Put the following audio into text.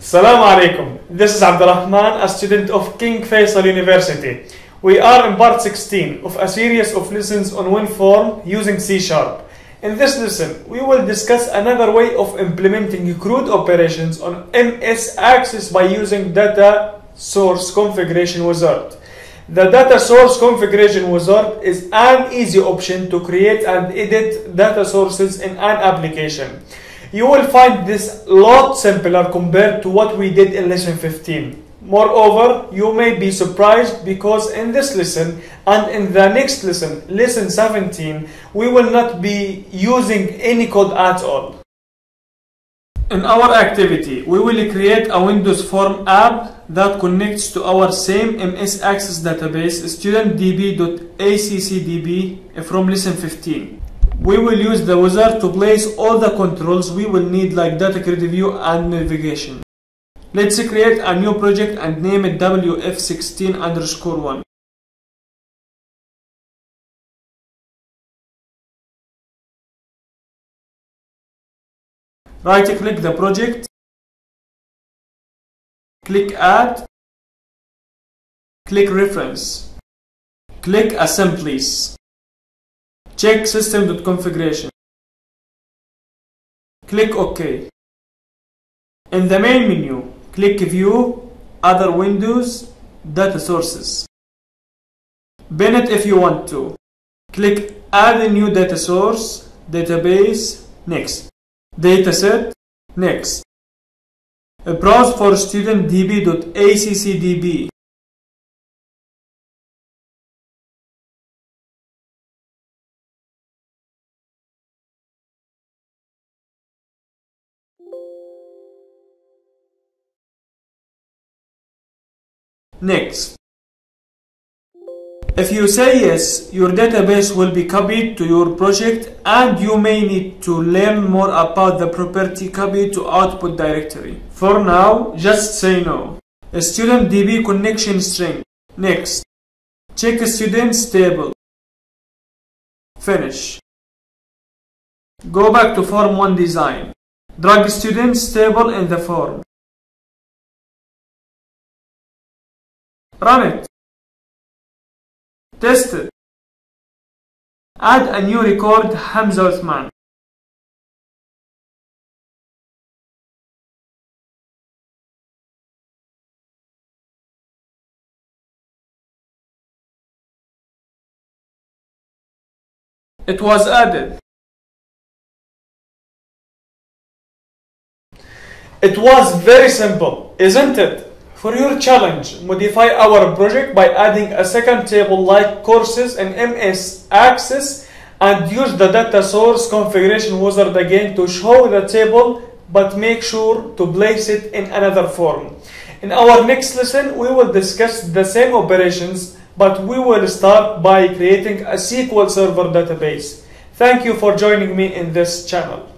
Assalamu alaikum. This is Abdulrhman, a student of King Faisal University. We are in part 16 of a series of lessons on WinForm using C#. In this lesson, we will discuss another way of implementing CRUD operations on MS Access by using Data Source Configuration Wizard. The Data Source Configuration Wizard is an easy option to create and edit data sources in an application. You will find this a lot simpler compared to what we did in lesson 15. Moreover, you may be surprised because in this lesson and in the next lesson, lesson 17, we will not be using any code at all. In our activity, we will create a Windows Form app that connects to our same MS Access database studentdb.accdb from lesson 15. We will use the wizard to place all the controls we will need like data grid view and navigation. Let's create a new project and name it WF16_1. Right click the project, click add, click reference, click assemblies. Check system.configuration. Click OK. In the main menu, click View, Other Windows, Data Sources. Bin it if you want to. Click Add a new data source, Database, Next. Dataset, Next. Browse for studentdb.accdb. Next. If you say yes, your database will be copied to your project and you may need to learn more about the property copy to output directory. For now, just say no. A student DB connection string. Next. Check students table. Finish. Go back to Form 1 design. Drag students table in the form. Run it. Test it. Add a new record Hamza Uthman. It was added. It was very simple, isn't it? For your challenge, modify our project by adding a second table like courses in MS Access and use the data source configuration wizard again to show the table, but make sure to place it in another form. In our next lesson, we will discuss the same operations, but we will start by creating a SQL Server database. Thank you for joining me in this channel.